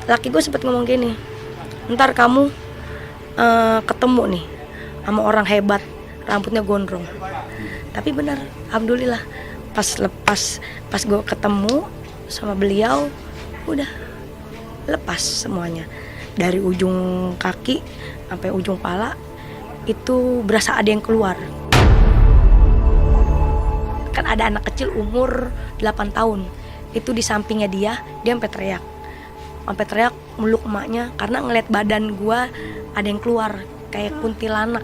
Laki gue sempet ngomong gini, ntar kamu ketemu nih sama orang hebat, rambutnya gondrong. Tapi benar, alhamdulillah pas gue ketemu sama beliau, udah lepas semuanya. Dari ujung kaki sampai ujung pala itu berasa ada yang keluar. Kan ada anak kecil umur 8 tahun, itu di sampingnya dia sampai teriak meluk emaknya karena ngeliat badan gua ada yang keluar kayak kuntilanak.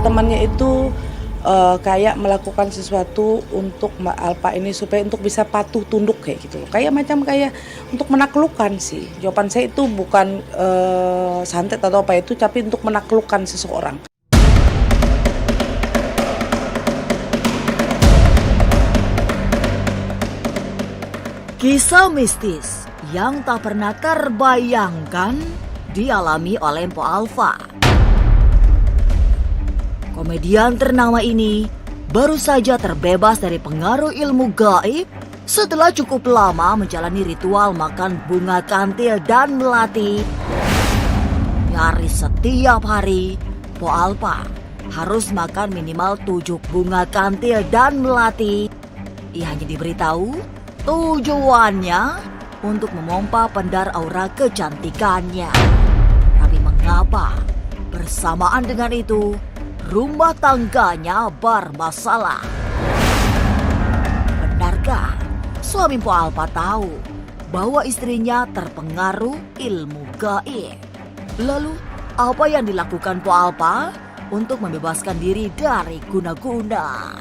Temannya itu kayak melakukan sesuatu untuk Mbak Alpa ini supaya untuk bisa patuh tunduk kayak gitu loh. Kayak untuk menaklukkan sih. Jawaban saya itu bukan santet atau apa itu, tapi untuk menaklukkan seseorang. Kisah mistis yang tak pernah terbayangkan dialami oleh Mpo Alfa. Komedian ternama ini baru saja terbebas dari pengaruh ilmu gaib setelah cukup lama menjalani ritual makan bunga kantil dan melati. Nyaris setiap hari, Mpo Alfa harus makan minimal 7 bunga kantil dan melati. Ia hanya diberitahu tujuannya untuk memompa pendar aura kecantikannya. Tapi mengapa bersamaan dengan itu rumah tangganya bermasalah? Benarkah suami Mpo Alfa tahu bahwa istrinya terpengaruh ilmu gaib? Lalu apa yang dilakukan Mpo Alfa untuk membebaskan diri dari guna-guna?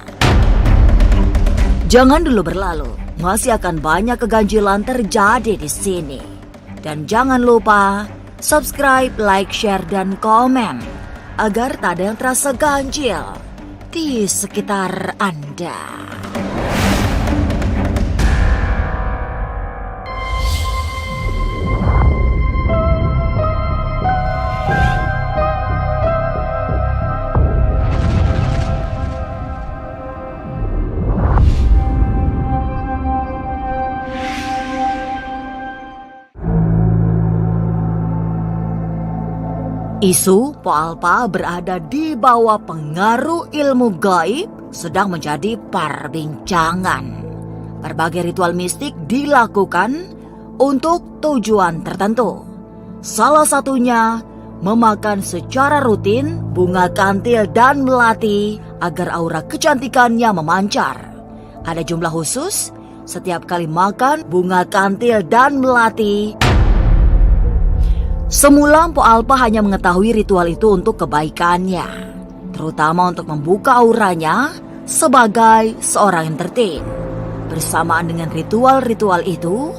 Jangan dulu berlalu. Masih akan banyak keganjilan terjadi di sini. Dan jangan lupa subscribe, like, share, dan komen agar tak ada yang terasa ganjil di sekitar Anda. Isu Mpo Alfa berada di bawah pengaruh ilmu gaib sedang menjadi perbincangan. Berbagai ritual mistik dilakukan untuk tujuan tertentu. Salah satunya memakan secara rutin bunga kantil dan melati agar aura kecantikannya memancar. Ada jumlah khusus setiap kali makan bunga kantil dan melati. Semula Mpo Alfa hanya mengetahui ritual itu untuk kebaikannya, terutama untuk membuka auranya sebagai seorang entertain. Bersamaan dengan ritual-ritual itu,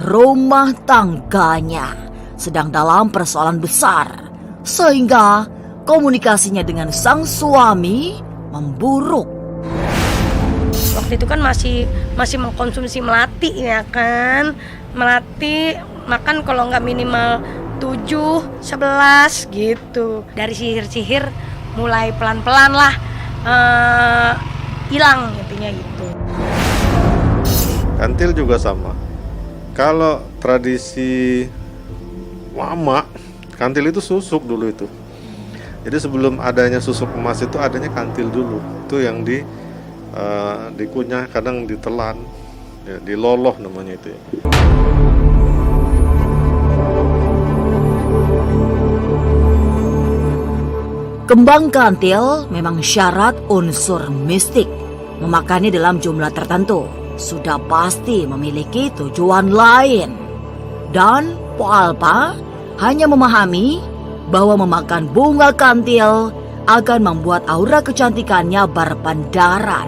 rumah tangganya sedang dalam persoalan besar, sehingga komunikasinya dengan sang suami memburuk. Waktu itu kan masih mengkonsumsi melati ya kan, melati makan kalau nggak minimal 7, 11 gitu. Dari sihir-sihir mulai pelan-pelan lah hilang intinya gitu. Kantil juga sama. Kalau tradisi lama, kantil itu susuk dulu itu. Jadi sebelum adanya susuk emas itu adanya kantil dulu. Itu yang dikunyah, kadang ditelan, ya, diloloh namanya itu ya. Kembang kantil memang syarat unsur mistik. Memakannya dalam jumlah tertentu sudah pasti memiliki tujuan lain. Dan Mpo Alfa hanya memahami bahwa memakan bunga kantil akan membuat aura kecantikannya berpandaran.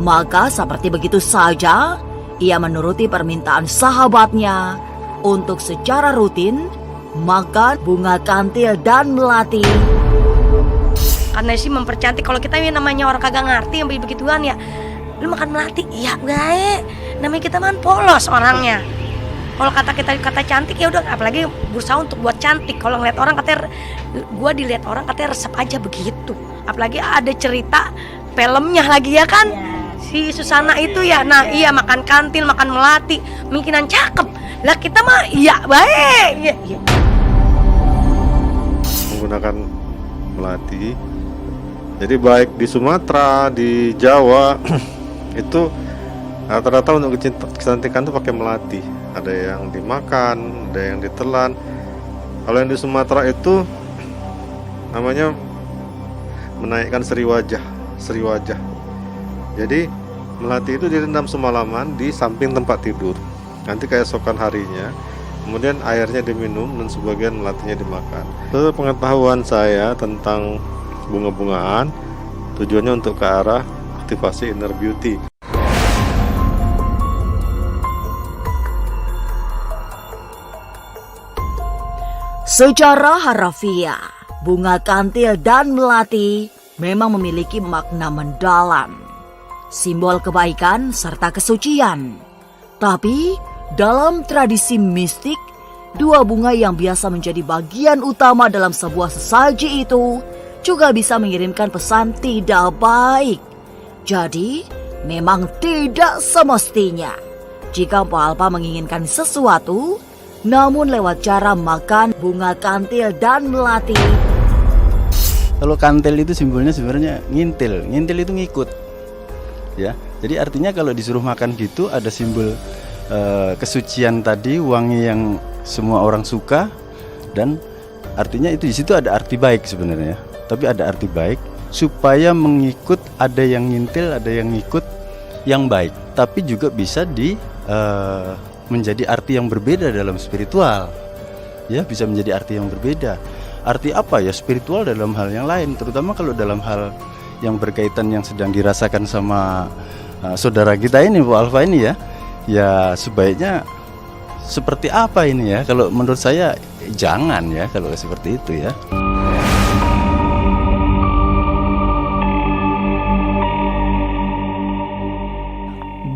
Maka seperti begitu saja, ia menuruti permintaan sahabatnya untuk secara rutin makan bunga kantil dan melati. Karena sih mempercantik. Kalau kita ini namanya orang kagak ngerti yang begituan ya, lu makan melati, iya gae. Namanya kita man polos orangnya. Kalau kata cantik ya udah, apalagi berusaha untuk buat cantik. Kalau ngeliat orang katanya, gua dilihat orang katanya resep aja begitu. Apalagi ada cerita filmnya lagi ya kan, si Susana itu ya, nah iya makan kantil, makan melati, mungkinan cakep. Lah kita mah iya baik. Iya. Menggunakan melati. Jadi baik di Sumatera, di Jawa itu rata-rata untuk kecantikan tuh pakai melati. Ada yang dimakan, ada yang ditelan. Kalau yang di Sumatera itu namanya menaikkan seri wajah. Jadi melati itu direndam semalaman di samping tempat tidur. Nanti keesokan harinya, kemudian airnya diminum dan sebagian melatinya dimakan. Itu pengetahuan saya tentang bunga-bungaan, tujuannya untuk ke arah aktivasi inner beauty. Secara harafiah, bunga kantil dan melati memang memiliki makna mendalam, simbol kebaikan serta kesucian. Tapi dalam tradisi mistik, dua bunga yang biasa menjadi bagian utama dalam sebuah sesaji itu juga bisa mengirimkan pesan tidak baik. Jadi, memang tidak semestinya jika Mpok Alpa menginginkan sesuatu, namun lewat cara makan bunga kantil dan melati. Kalau kantil itu simbolnya sebenarnya ngintil. Ngintil itu ngikut. Ya. Jadi artinya kalau disuruh makan gitu ada simbol kesucian tadi, wangi yang semua orang suka, dan artinya itu di situ ada arti baik sebenarnya. Tapi ada arti baik supaya mengikut, ada yang ngintil, ada yang ngikut yang baik. Tapi juga bisa menjadi arti yang berbeda dalam spiritual. Ya, bisa menjadi arti yang berbeda. Arti apa ya? Spiritual dalam hal yang lain, terutama kalau dalam hal yang berkaitan yang sedang dirasakan sama saudara kita ini, Bu Alfa ini ya. Ya, sebaiknya seperti apa ini ya? Kalau menurut saya jangan ya kalau seperti itu ya.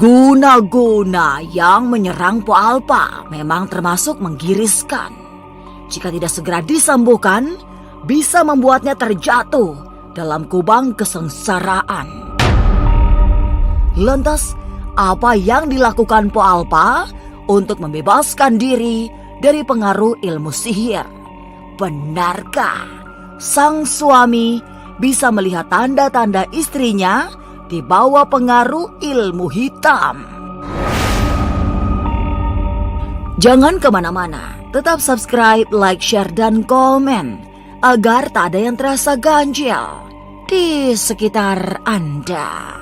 Guna-guna yang menyerang Po Alpa memang termasuk menggiriskan. Jika tidak segera disembuhkan, bisa membuatnya terjatuh dalam kubang kesengsaraan. Lantas, apa yang dilakukan Po Alpa untuk membebaskan diri dari pengaruh ilmu sihir? Benarkah sang suami bisa melihat tanda-tanda istrinya di bawah pengaruh ilmu hitam? Jangan kemana-mana, tetap subscribe, like, share, dan komen agar tak ada yang terasa ganjil di sekitar Anda.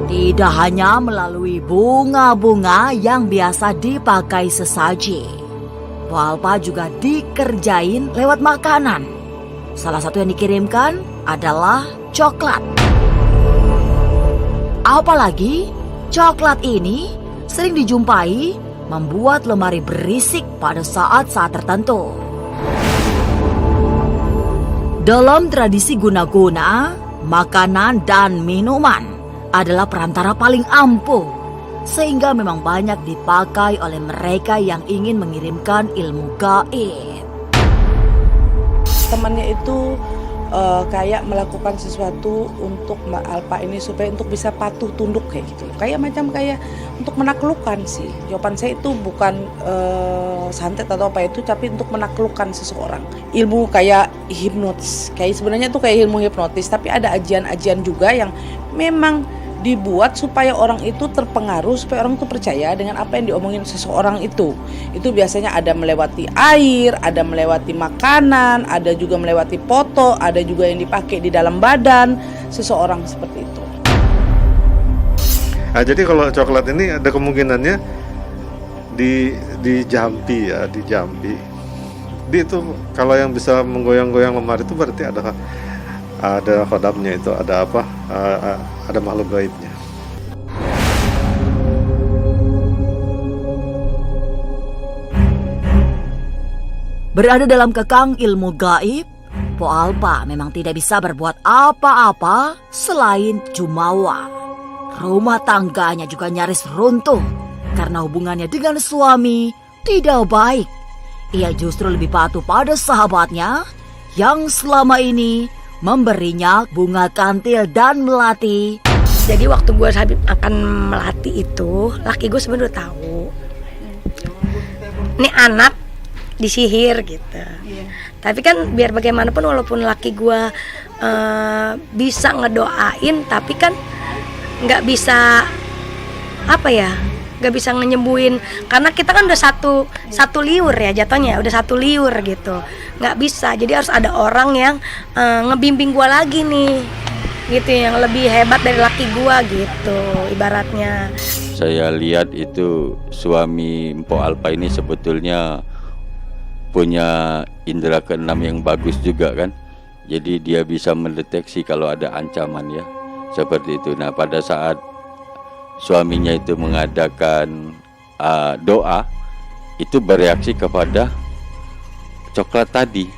Tidak hanya melalui bunga-bunga yang biasa dipakai sesaji, Po Alpa juga dikerjain lewat makanan. Salah satu yang dikirimkan adalah coklat. Apalagi coklat ini sering dijumpai membuat lemari berisik pada saat-saat tertentu. Dalam tradisi guna-guna, makanan dan minuman adalah perantara paling ampuh, sehingga memang banyak dipakai oleh mereka yang ingin mengirimkan ilmu gaib. Temannya itu kayak melakukan sesuatu untuk Mbak Alpa ini supaya untuk bisa patuh tunduk kayak gitu. Kayak untuk menaklukkan sih. Jawaban saya itu bukan santet atau apa itu, tapi untuk menaklukkan seseorang. Ilmu kayak hipnotis. Kayak sebenarnya tuh kayak ilmu hipnotis, tapi ada ajian-ajian juga yang memang dibuat supaya orang itu terpengaruh, supaya orang itu percaya dengan apa yang diomongin seseorang itu. Itu biasanya ada melewati air, ada melewati makanan, ada juga melewati foto, ada juga yang dipakai di dalam badan seseorang seperti itu. Nah, jadi kalau coklat ini ada kemungkinannya di Jambi ya, di Jambi. Di itu kalau yang bisa menggoyang-goyang lemari itu berarti ada khodamnya, itu ada apa? Ada makhluk gaibnya. Berada dalam kekang ilmu gaib, Po Alpa memang tidak bisa berbuat apa-apa selain jumawa. Rumah tangganya juga nyaris runtuh karena hubungannya dengan suami tidak baik. Ia justru lebih patuh pada sahabatnya yang selama ini memberinya bunga kantil dan melati. Jadi waktu gue akan melatih itu, laki gue sebenarnya udah tahu. Ini anak disihir gitu. Tapi kan biar bagaimanapun walaupun laki gue bisa ngedoain, tapi kan nggak bisa nggak bisa ngenyembuhin, karena kita kan udah satu liur ya jatuhnya, udah satu liur gitu, nggak bisa. Jadi harus ada orang yang ngebimbing gue lagi nih, gitu, yang lebih hebat dari laki gue gitu, ibaratnya. Saya lihat itu suami Mpok Alpa ini sebetulnya punya indera keenam yang bagus juga kan. Jadi dia bisa mendeteksi kalau ada ancaman ya, seperti itu. Nah pada saat suaminya itu mengadakan doa, itu bereaksi kepada coklat tadi,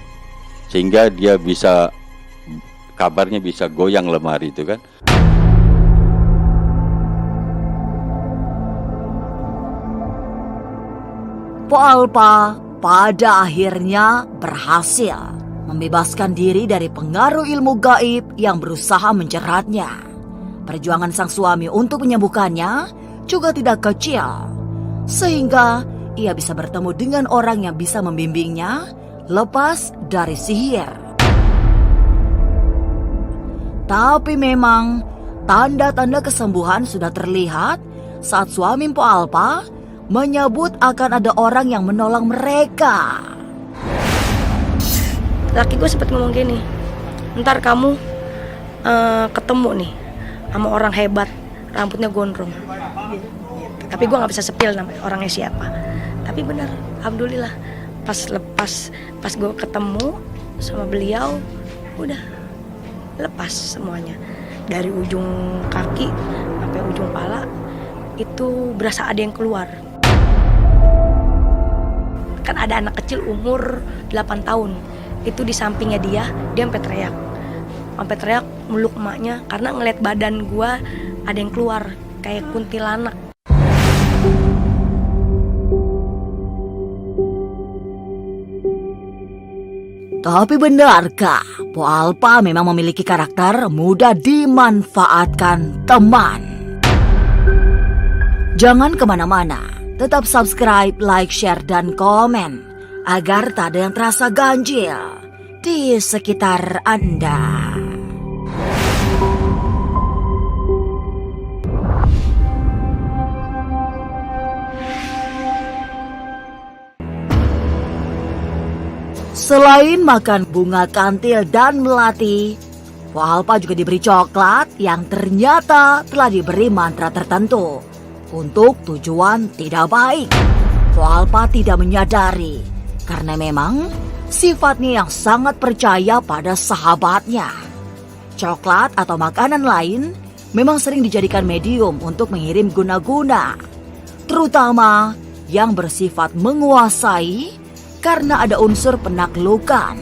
sehingga dia bisa, kabarnya bisa goyang lemari itu kan. Pok Alpa pada akhirnya berhasil membebaskan diri dari pengaruh ilmu gaib yang berusaha menjeratnya. Perjuangan sang suami untuk menyembuhkannya juga tidak kecil, sehingga ia bisa bertemu dengan orang yang bisa membimbingnya lepas dari sihir. Tapi memang tanda-tanda kesembuhan sudah terlihat saat suami Mpok Alpa menyebut akan ada orang yang menolong mereka. Laki gue sempat ngomong gini, ntar kamu ketemu nih sama orang hebat, rambutnya gondrong. Tapi gue nggak bisa sepil namanya orangnya siapa. Tapi benar, alhamdulillah pas gue ketemu sama beliau, udah lepas semuanya, dari ujung kaki sampai ujung pala itu berasa ada yang keluar. Kan ada anak kecil umur 8 tahun. Itu di sampingnya dia sampai teriak meluk emaknya karena ngeliat badan gua ada yang keluar kayak kuntilanak. Tapi benarkah Pok Alpa memang memiliki karakter mudah dimanfaatkan teman? Jangan kemana-mana, tetap subscribe, like, share, dan komen agar tak ada yang terasa ganjil di sekitar Anda. Selain makan bunga kantil dan melati, Pok Alpa juga diberi coklat yang ternyata telah diberi mantra tertentu untuk tujuan tidak baik. Pok Alpa tidak menyadari karena memang sifatnya yang sangat percaya pada sahabatnya. Coklat atau makanan lain memang sering dijadikan medium untuk mengirim guna-guna, terutama yang bersifat menguasai karena ada unsur penaklukan.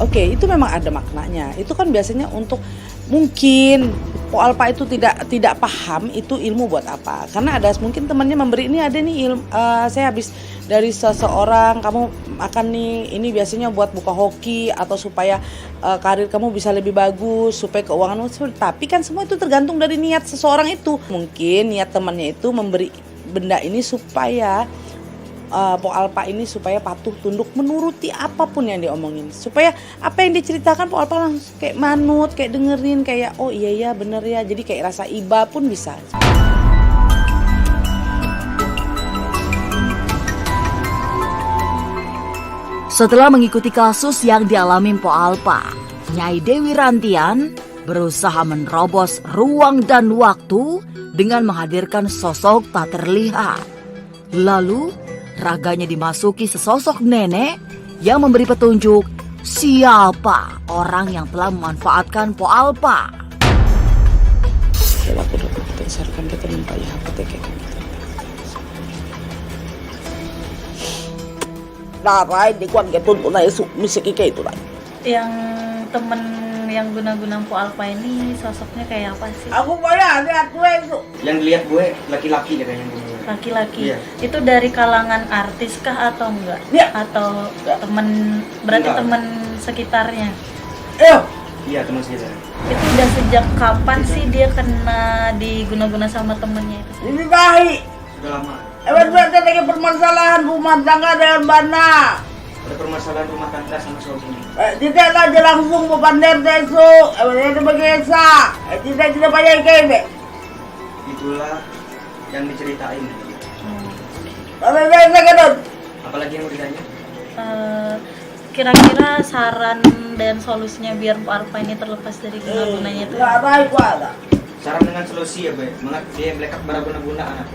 Oke, itu memang ada maknanya. Itu kan biasanya untuk, mungkin Pok Alpa itu tidak paham itu ilmu buat apa. Karena ada mungkin temannya memberi, ini ada nih ilmu, saya habis dari seseorang, kamu akan nih, ini biasanya buat buka hoki atau supaya karir kamu bisa lebih bagus, supaya keuangan. Tapi kan semua itu tergantung dari niat seseorang itu. Mungkin niat temannya itu memberi benda ini supaya Pok Alpa ini supaya patuh tunduk menuruti apapun yang diomongin, supaya apa yang diceritakan Pok Alpa langsung kayak manut, kayak dengerin, kayak oh iya ya bener ya, jadi kayak rasa iba pun bisa. Setelah mengikuti kasus yang dialami Pok Alpa, Nyai Dewi Rantian berusaha menerobos ruang dan waktu dengan menghadirkan sosok tak terlihat. Lalu raganya dimasuki sesosok nenek yang memberi petunjuk siapa orang yang telah memanfaatkan Pok Alpa. Kalau aku dapat berdasarkan kita minta ya kayak gitu. Nah, Rai, di kuan ketun tunai misik kayak itu lah. Yang temen yang guna-guna Mpo Alpa ini sosoknya kayak apa sih? Aku boleh lihat gue itu. Yang dilihat gue laki-laki deh kayaknya. Laki-laki. Iya. Itu dari kalangan artis kah atau enggak? Iya. Atau temen, berarti Enggak. temen sekitarnya? Iya teman sekitar. Itu udah sejak kapan sih dia kena diguna-guna sama temennya itu? Ini baik. Sudah lama. Berarti lagi permasalahan rumah tangga dengan Bana. Ada permasalahan rumah tangga sama suaminya. Tidak aja langsung bukan desu. Itu begesa. Tidak banyak kebe. Itulah yang diceritain. Tapi saya kedut. Apalagi yang mau ditanya? Kira-kira saran dan solusinya biar Mpo Alpa ini terlepas dari guna-gunanya itu? Nggak baik ada. Saran dengan solusi ya, Be. Mengat dia melekat bara guna-guna anak.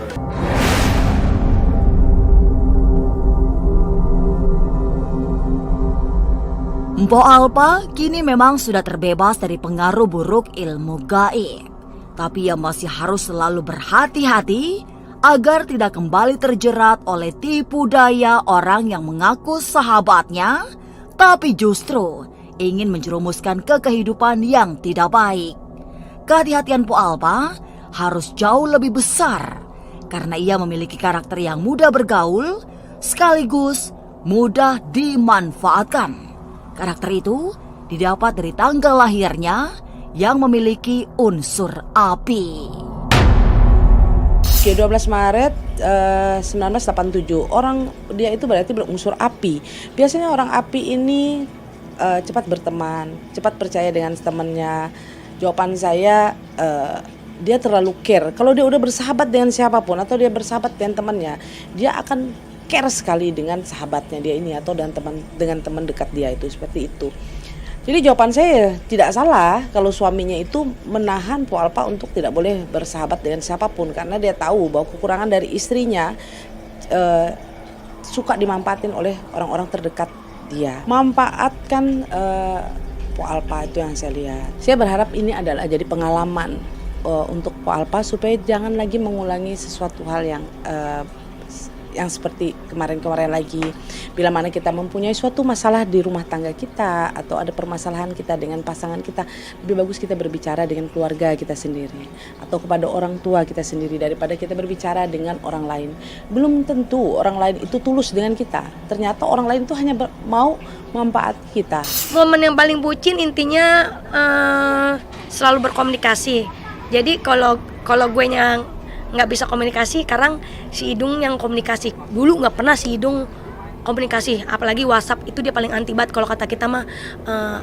Mpo Alpa kini memang sudah terbebas dari pengaruh buruk ilmu gaib. Tapi ia masih harus selalu berhati-hati agar tidak kembali terjerat oleh tipu daya orang yang mengaku sahabatnya, tapi justru ingin menjerumuskan ke kehidupan yang tidak baik. Kehati-hatian Mpo Alpa harus jauh lebih besar karena ia memiliki karakter yang mudah bergaul sekaligus mudah dimanfaatkan. Karakter itu didapat dari tanggal lahirnya yang memiliki unsur api. 12 Maret 1987. Orang dia itu berarti berunsur api. Biasanya orang api ini cepat berteman, cepat percaya dengan temannya. Jawaban saya dia terlalu care. Kalau dia udah bersahabat dengan siapapun atau dia bersahabat dengan temannya, dia akan care sekali dengan sahabatnya dia ini atau dengan teman dekat dia itu, seperti itu. Jadi jawaban saya tidak salah kalau suaminya itu menahan Mpo Alpa untuk tidak boleh bersahabat dengan siapapun karena dia tahu bahwa kekurangan dari istrinya suka dimanfaatin oleh orang-orang terdekat dia. Manfaatkan Mpo Alpa itu yang saya lihat. Saya berharap ini adalah jadi pengalaman untuk Mpo Alpa supaya jangan lagi mengulangi sesuatu hal yang seperti kemarin-kemarin lagi. Bila mana kita mempunyai suatu masalah di rumah tangga kita atau ada permasalahan kita dengan pasangan kita, lebih bagus kita berbicara dengan keluarga kita sendiri atau kepada orang tua kita sendiri daripada kita berbicara dengan orang lain. Belum tentu orang lain itu tulus dengan kita. Ternyata orang lain itu hanya mau manfaat kita. Momen yang paling bucin intinya selalu berkomunikasi. Jadi kalau gue nggak bisa komunikasi, sekarang si Idung yang komunikasi. Dulu nggak pernah si Idung komunikasi, apalagi WhatsApp itu dia paling anti banget. Kalau kata kita mah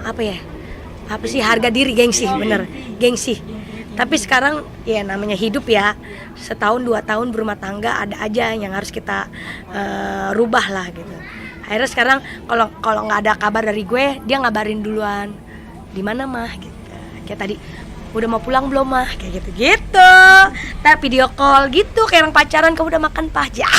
apa sih, harga diri, gengsi, bener, gengsi. Tapi sekarang ya namanya hidup ya, setahun 2 tahun berumah tangga ada aja yang harus kita rubah lah gitu. Akhirnya sekarang kalau nggak ada kabar dari gue, dia ngabarin duluan, di mana mah gitu. Kayak tadi, udah mau pulang belum mah, kayak gitu. Tapi video call gitu kayak orang pacaran, kamu udah makan pah ya.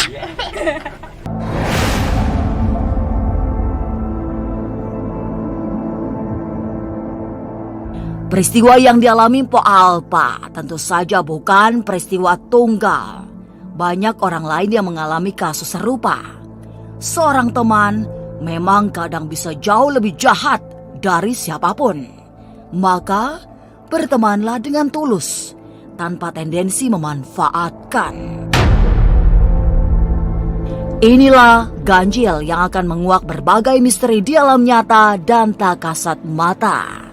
Peristiwa yang dialami Mpo Alpa tentu saja bukan peristiwa tunggal. Banyak orang lain yang mengalami kasus serupa. Seorang teman memang kadang bisa jauh lebih jahat dari siapapun. Maka bertemanlah dengan tulus, tanpa tendensi memanfaatkan. Inilah ganjil yang akan menguak berbagai misteri di alam nyata dan tak kasat mata.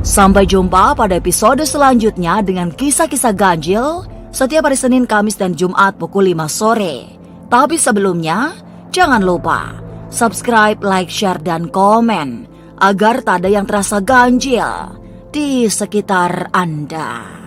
Sampai jumpa pada episode selanjutnya dengan kisah-kisah ganjil setiap hari Senin, Kamis, dan Jumat pukul 5 sore. Tapi sebelumnya, jangan lupa subscribe, like, share, dan komen agar tak ada yang terasa ganjil di sekitar Anda.